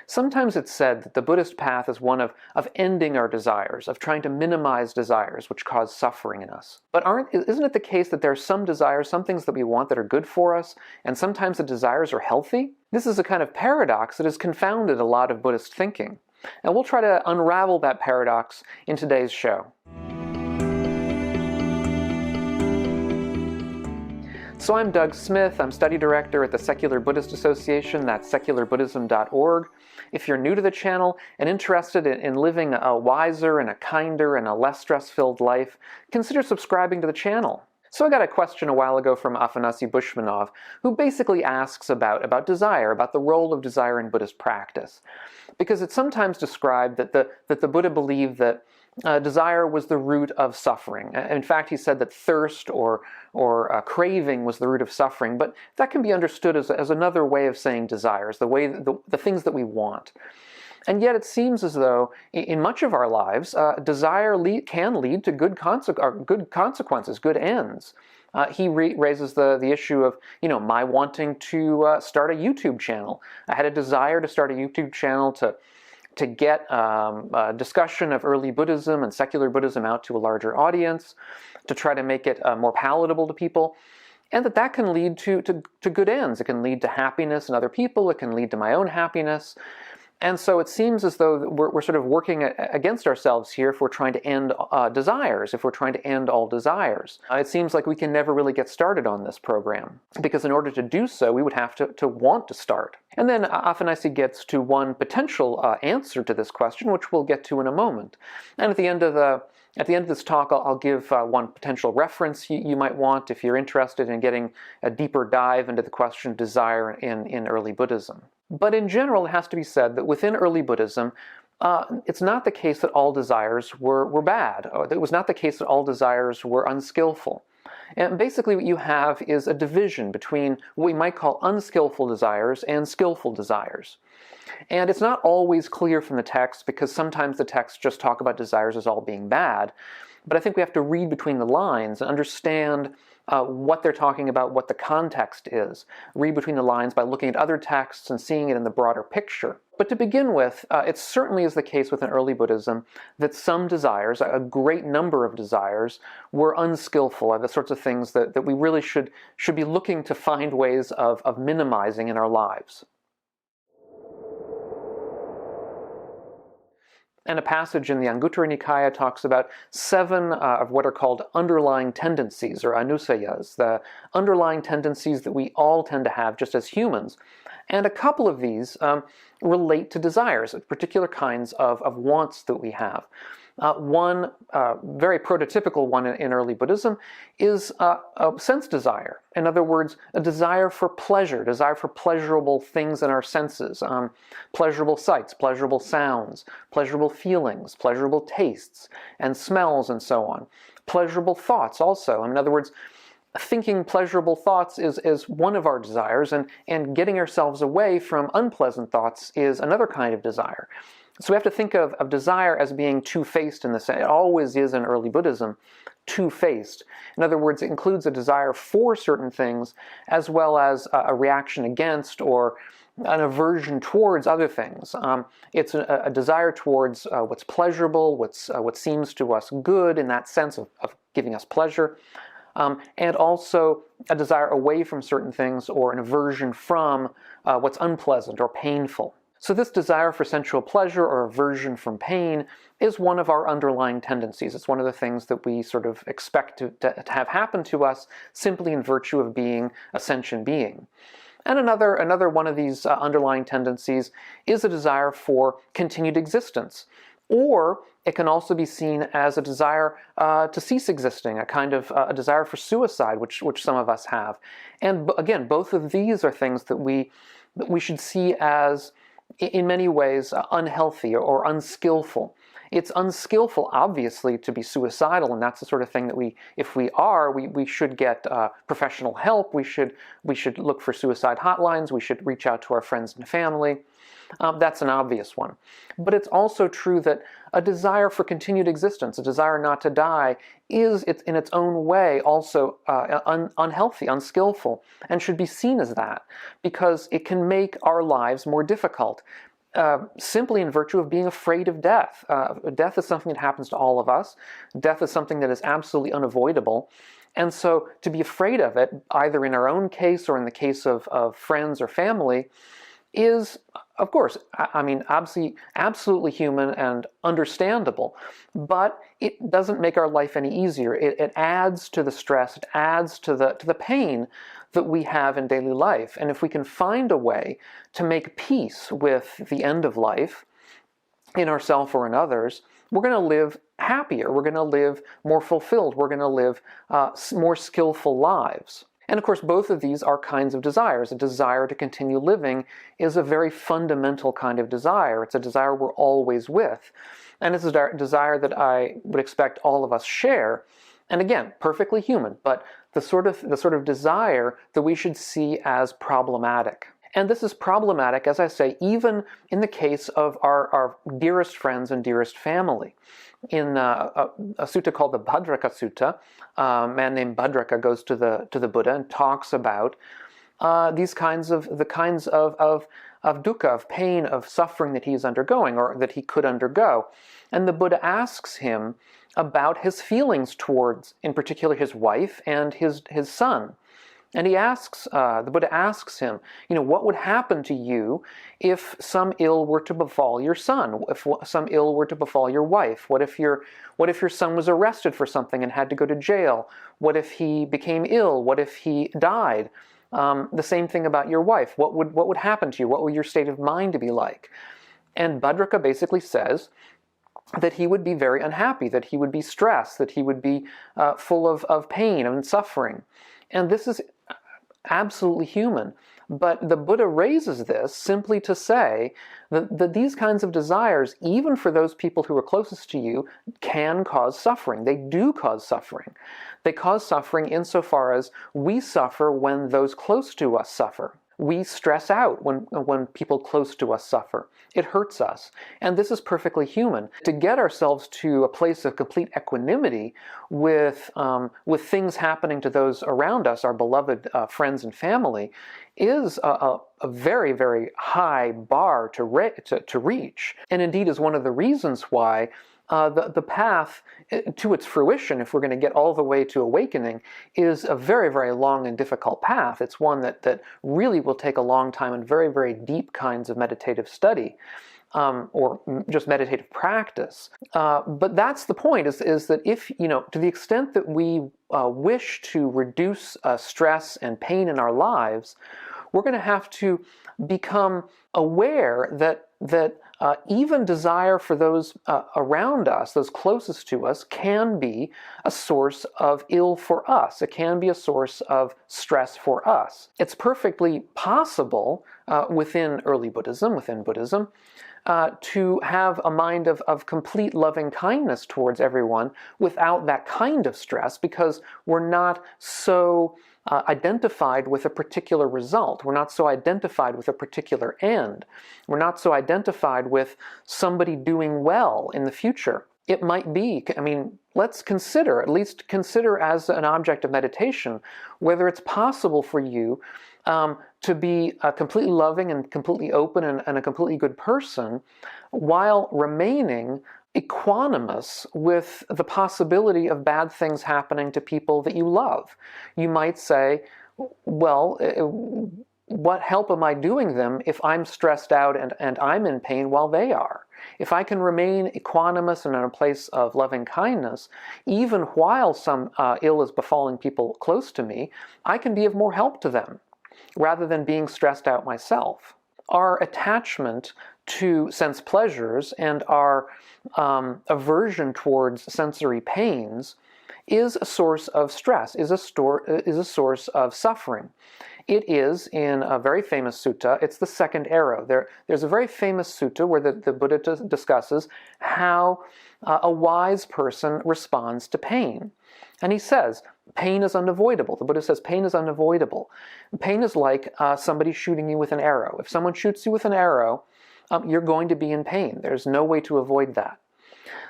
Sometimes it's said that the Buddhist path is one of ending our desires, of trying to minimize desires which cause suffering in us. But isn't it the case that there are some desires, some things that we want that are good for us, and sometimes the desires are healthy? This is a kind of paradox that has confounded a lot of Buddhist thinking. And we'll try to unravel that paradox in today's show. So I'm Doug Smith. I'm study director at the Secular Buddhist Association. That's secularbuddhism.org. If you're new to the channel and interested in living a wiser and a kinder and a less stress-filled life, consider subscribing to the channel. So I got a question a while ago from Afanasy Bushmanov, who basically asks about desire, about the role of desire in Buddhist practice. Because it's sometimes described that the Buddha believed that desire was the root of suffering. In fact, he said that thirst or craving was the root of suffering, but that can be understood as another way of saying desires, the things that we want. And yet it seems as though in much of our lives, desire can lead to good consequences, good ends. He raises the issue of, my wanting to start a YouTube channel. I had a desire to start a YouTube channel to get a discussion of early Buddhism and secular Buddhism out to a larger audience, to try to make it more palatable to people, and that can lead to good ends. It can lead to happiness in other people. It can lead to my own happiness. And so it seems as though we're sort of working against ourselves here if we're trying to end desires, if we're trying to end all desires. It seems like we can never really get started on this program, because in order to do so, we would have to want to start. And then Afanasy gets to one potential answer to this question, which we'll get to in a moment. And at the end of this talk, I'll give one potential reference you might want if you're interested in getting a deeper dive into the question of desire in early Buddhism. But in general, it has to be said that within early Buddhism, it's not the case that all desires were bad. It was not the case that all desires were unskillful. And basically what you have is a division between what we might call unskillful desires and skillful desires. And it's not always clear from the text, because sometimes the texts just talk about desires as all being bad. But I think we have to read between the lines and understand what they're talking about, what the context is. Read between the lines by looking at other texts and seeing it in the broader picture. But to begin with, it certainly is the case within early Buddhism that some desires, a great number of desires, were unskillful, the sorts of things that we really should be looking to find ways of minimizing in our lives. And a passage in the Anguttara Nikaya talks about 7 of what are called underlying tendencies, or anusayas, the underlying tendencies that we all tend to have just as humans. And a couple of these relate to desires, particular kinds of wants that we have. One very prototypical one in early Buddhism is a sense desire. In other words, a desire for pleasure, desire for pleasurable things in our senses, pleasurable sights, pleasurable sounds, pleasurable feelings, pleasurable tastes and smells, and so on. Pleasurable thoughts also. In other words, thinking pleasurable thoughts is one of our desires, and getting ourselves away from unpleasant thoughts is another kind of desire. So we have to think of desire as being two-faced in this. It always is in early Buddhism, two-faced. In other words, it includes a desire for certain things as well as a reaction against or an aversion towards other things. It's a desire towards what's pleasurable, what seems to us good in that sense of giving us pleasure, and also a desire away from certain things or an aversion from what's unpleasant or painful. So this desire for sensual pleasure or aversion from pain is one of our underlying tendencies. It's one of the things that we sort of expect to have happen to us simply in virtue of being a sentient being. And another one of these underlying tendencies is a desire for continued existence. Or it can also be seen as a desire to cease existing, a kind of a desire for suicide, which some of us have. And again, both of these are things that we should see as, in many ways, unhealthy or unskillful. It's unskillful, obviously, to be suicidal, and that's the sort of thing that if we should get professional help. We should look for suicide hotlines. We should reach out to our friends and family. That's an obvious one. But it's also true that a desire for continued existence, a desire not to die, is in its own way also unhealthy, unskillful, and should be seen as that, because it can make our lives more difficult. simply in virtue of being afraid of death. Death is something that happens to all of us. Death is something that is absolutely unavoidable. And so to be afraid of it, either in our own case or in the case of friends or family, is, of course, I mean, absolutely human and understandable, but it doesn't make our life any easier. It adds to the stress, it adds to the pain that we have in daily life. And if we can find a way to make peace with the end of life, in ourselves or in others, we're going to live happier, we're going to live more fulfilled, we're going to live more skillful lives. And of course, both of these are kinds of desires. A desire to continue living is a very fundamental kind of desire. It's a desire we're always with. And it's a desire that I would expect all of us share. And again, perfectly human, but the sort of desire that we should see as problematic. And this is problematic, as I say, even in the case of our dearest friends and dearest family. In a sutta called the Bhadraka Sutta, a man named Bhadraka goes to the Buddha and talks about the kinds of dukkha, of pain, of suffering that he's undergoing, or that he could undergo. And the Buddha asks him about his feelings towards, in particular, his wife and his son. And the Buddha asks him, what would happen to you if some ill were to befall your son, if some ill were to befall your wife? What if your son was arrested for something and had to go to jail? What if he became ill? What if he died? The same thing about your wife. What would happen to you? What would your state of mind to be like? And Bhadraka basically says that he would be very unhappy, that he would be stressed, that he would be full of pain and suffering. And this is absolutely human. But the Buddha raises this simply to say that these kinds of desires, even for those people who are closest to you, can cause suffering. They do cause suffering. They cause suffering insofar as we suffer when those close to us suffer. We stress out when people close to us suffer. It hurts us. And this is perfectly human. To get ourselves to a place of complete equanimity with things happening to those around us, our beloved friends and family, is a very, very high bar to reach. And indeed is one of the reasons why the path to its fruition, if we're going to get all the way to awakening, is a very, very long and difficult path. It's one that really will take a long time and very, very deep kinds of meditative study, or just meditative practice. But that's the point, is that if, to the extent that we wish to reduce stress and pain in our lives, we're going to have to become aware that even desire for those around us, those closest to us, can be a source of ill for us. It can be a source of stress for us. It's perfectly possible within early Buddhism, to have a mind of complete loving kindness towards everyone without that kind of stress, because we're not so identified with a particular result. We're not so identified with a particular end. We're not so identified with somebody doing well in the future. It might be, let's at least consider as an object of meditation, whether it's possible for you to be completely loving and completely open and a completely good person while remaining equanimous with the possibility of bad things happening to people that you love. You might say, well, what help am I doing them if I'm stressed out and I'm in pain while they are? If I can remain equanimous and in a place of loving kindness, even while some ill is befalling people close to me, I can be of more help to them, rather than being stressed out myself. Our attachment to sense pleasures and our aversion towards sensory pains is a source of stress, is a source of suffering. It is in a very famous sutta. It's the second arrow. There's a very famous sutta where the Buddha discusses how a wise person responds to pain. And he says, pain is unavoidable. The Buddha says pain is unavoidable. Pain is like somebody shooting you with an arrow. If someone shoots you with an arrow, you're going to be in pain. There's no way to avoid that.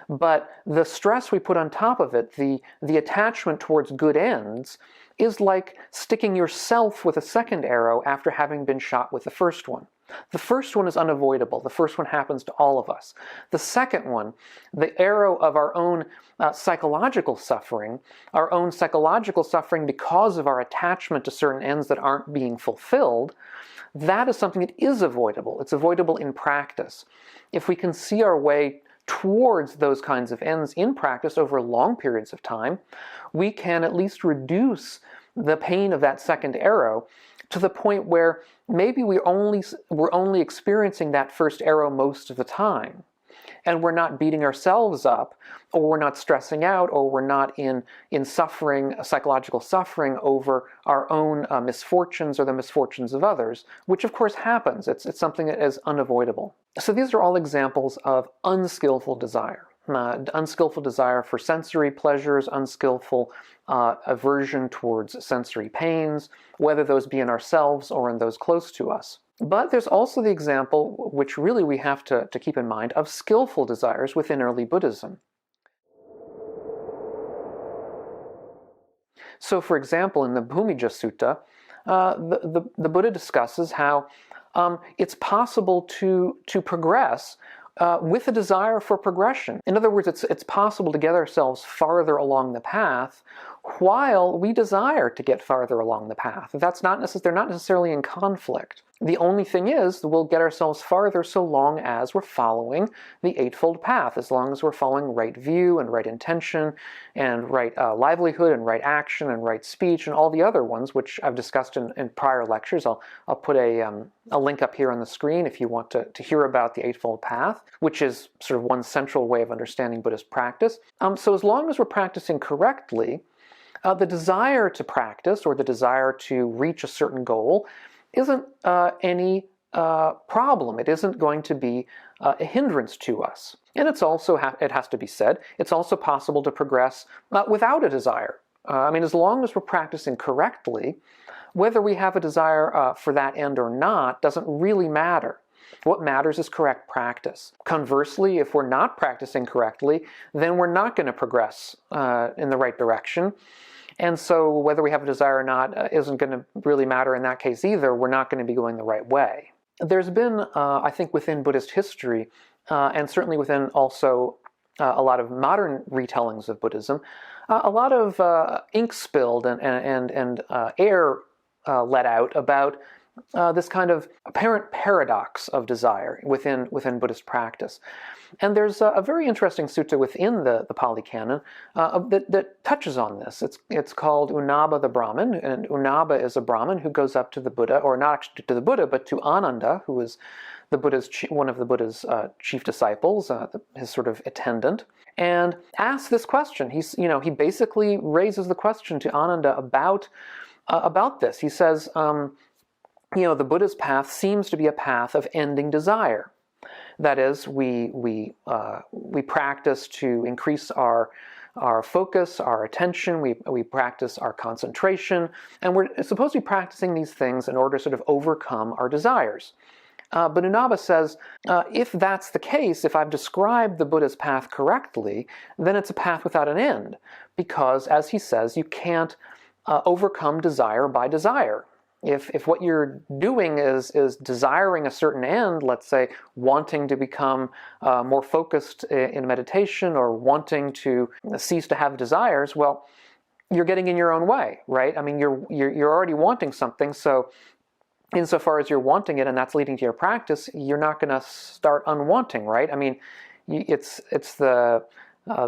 But the stress we put on top of it, the attachment towards good ends, is like sticking yourself with a second arrow after having been shot with the first one. The first one is unavoidable. The first one happens to all of us. The second one, the arrow of our own psychological suffering because of our attachment to certain ends that aren't being fulfilled, that is something that is avoidable. It's avoidable in practice. If we can see our way towards those kinds of ends in practice over long periods of time, we can at least reduce the pain of that second arrow to the point where maybe we're only experiencing that first arrow most of the time. And we're not beating ourselves up, or we're not stressing out, or we're not in suffering, psychological suffering over our own misfortunes or the misfortunes of others, which of course happens. It's something that is unavoidable. So these are all examples of unskillful desire. Unskillful desire for sensory pleasures, unskillful aversion towards sensory pains, whether those be in ourselves or in those close to us. But there's also the example, which really we have to keep in mind, of skillful desires within early Buddhism. So, for example, in the Bhumija Sutta, the Buddha discusses how it's possible to progress with a desire for progression. In other words, it's possible to get ourselves farther along the path while we desire to get farther along the path. They're not necessarily in conflict. The only thing is, we'll get ourselves farther so long as we're following the Eightfold Path, as long as we're following right view and right intention and right livelihood and right action and right speech and all the other ones, which I've discussed in prior lectures. I'll put a link up here on the screen if you want to hear about the Eightfold Path, which is sort of one central way of understanding Buddhist practice. So as long as we're practicing correctly, the desire to practice or the desire to reach a certain goal isn't any problem. It isn't going to be a hindrance to us. And it's also, it has to be said, it's also possible to progress without a desire. As long as we're practicing correctly, whether we have a desire for that end or not doesn't really matter. What matters is correct practice. Conversely, if we're not practicing correctly, then we're not going to progress in the right direction. And so whether we have a desire or not isn't going to really matter in that case either. We're not going to be going the right way. There's been, I think, within Buddhist history, and certainly within also a lot of modern retellings of Buddhism, a lot of ink spilled and air let out about this kind of apparent paradox of desire within Buddhist practice. And there's a very interesting sutta within the Pali Canon that touches on this. It's called Unaba the Brahmin, and Unaba is a Brahmin who goes up to the Buddha, or not actually to the Buddha, but to Ananda, who is one of the Buddha's chief disciples, his sort of attendant, and asks this question. He basically raises the question to Ananda about this. He says, the Buddha's path seems to be a path of ending desire. That is, we practice to increase our focus, our attention, we practice our concentration, and we're supposed to be practicing these things in order to sort of overcome our desires. But Unaba says, if that's the case, if I've described the Buddha's path correctly, then it's a path without an end, because, as he says, you can't overcome desire by desire. If what you're doing is desiring a certain end, let's say wanting to become more focused in meditation or wanting to cease to have desires, well, you're getting in your own way, right? You're already wanting something, so insofar as you're wanting it and that's leading to your practice, you're not going to start unwanting, right? It's the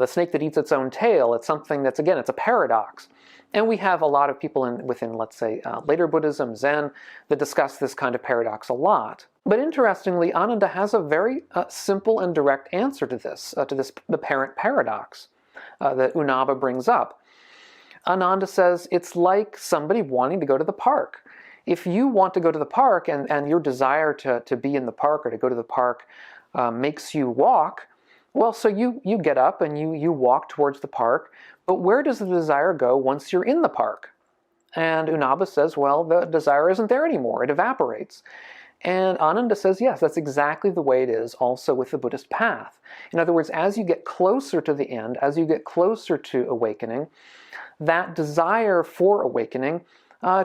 snake that eats its own tail. It's something that's, again, it's a paradox. And we have a lot of people within, let's say, later Buddhism, Zen, that discuss this kind of paradox a lot. But interestingly, Ananda has a very simple and direct answer to this the apparent paradox that Unaba brings up. Ananda says, it's like somebody wanting to go to the park. If you want to go to the park and your desire to be in the park or to go to the park makes you walk, well, so you get up and you walk towards the park, but where does the desire go once you're in the park? And Unaba says, well, the desire isn't there anymore. It evaporates. And Ananda says, yes, that's exactly the way it is also with the Buddhist path. In other words, as you get closer to the end, as you get closer to awakening, that desire for awakening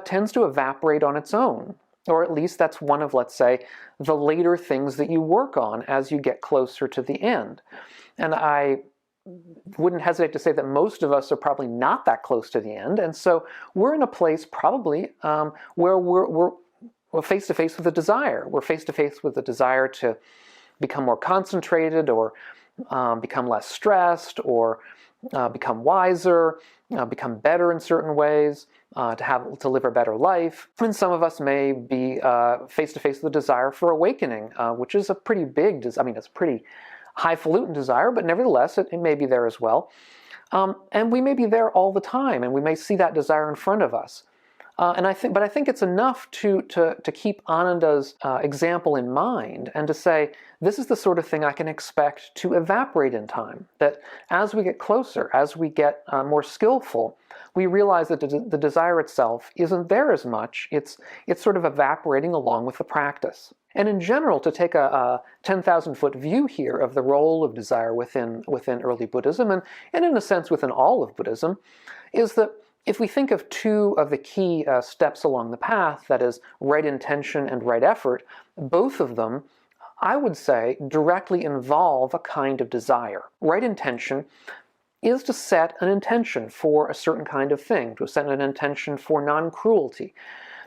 tends to evaporate on its own. Or at least that's one of, let's say, the later things that you work on as you get closer to the end. And I wouldn't hesitate to say that most of us are probably not that close to the end, and so we're in a place probably where we're face to face with a desire. We're face to face with a desire to become more concentrated, or become less stressed, or become wiser, become better in certain ways, to live a better life. And some of us may be face to face with a desire for awakening, which is a pretty big, it's a pretty highfalutin desire, but nevertheless, it may be there as well. And we may be there all the time, and we may see that desire in front of us. But I think it's enough to keep Ananda's example in mind, and to say, this is the sort of thing I can expect to evaporate in time. That as we get closer, as we get more skillful, we realize that the desire itself isn't there as much. It's sort of evaporating along with the practice. And in general, to take a 10,000-foot view here of the role of desire within early Buddhism, and in a sense within all of Buddhism, is that if we think of two of the key steps along the path, that is, right intention and right effort, both of them, I would say, directly involve a kind of desire. Right intention is to set an intention for a certain kind of thing, to set an intention for non-cruelty,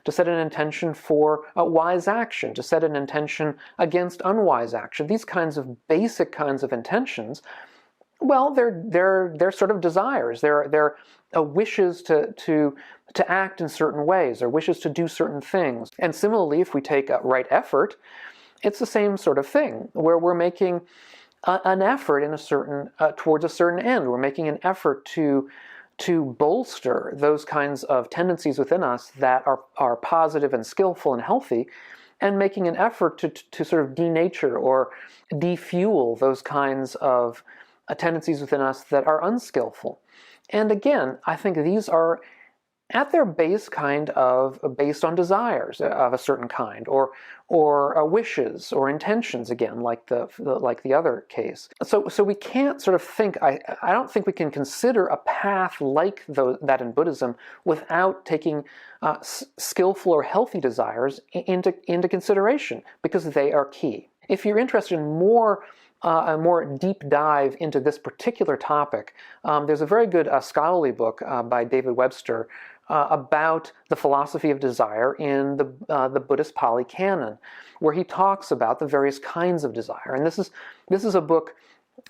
to set an intention for a wise action, to set an intention against unwise action. These kinds of basic kinds of intentions, well, they're sort of desires. They're wishes to act in certain ways, or wishes to do certain things. And similarly, if we take right effort, it's the same sort of thing, where we're making an effort in a certain towards a certain end. We're making an effort to bolster those kinds of tendencies within us that are positive and skillful and healthy, and making an effort to sort of denature or defuel those kinds of tendencies within us that are unskillful. And again, I think these are at their base kind of based on desires of a certain kind, or wishes or intentions, again, like the other case. So we can't sort of think, I don't think we can consider a path like that in Buddhism without taking skillful or healthy desires into consideration, because they are key. If you're interested in a more deep dive into this particular topic, there's a very good scholarly book by David Webster about the philosophy of desire in the Buddhist Pali Canon, where he talks about the various kinds of desire. And this is a book.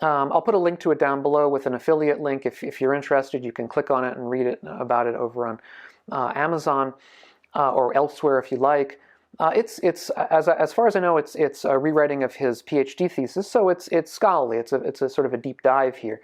I'll put a link to it down below with an affiliate link. If you're interested, you can click on it and read about it over on Amazon or elsewhere if you like. It's as far as I know, it's a rewriting of his PhD thesis, so it's scholarly. It's a sort of a deep dive here.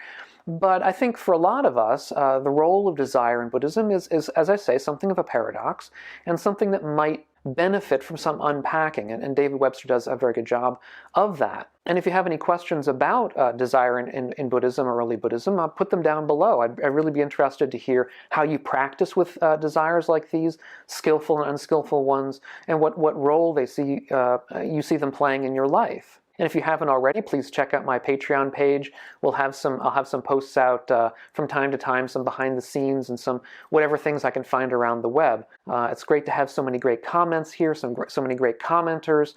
But I think for a lot of us, the role of desire in Buddhism is, as I say, something of a paradox, and something that might benefit from some unpacking, and David Webster does a very good job of that. And if you have any questions about desire in Buddhism or early Buddhism, put them down below. I'd really be interested to hear how you practice with desires like these, skillful and unskillful ones, and what role you see them playing in your life. And if you haven't already, please check out my Patreon page. I'll have some posts out from time to time, some behind the scenes and some whatever things I can find around the web. It's great to have so many great comments here, so many great commenters.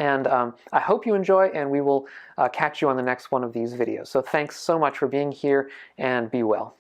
And I hope you enjoy, and we will catch you on the next one of these videos. So thanks so much for being here, and be well.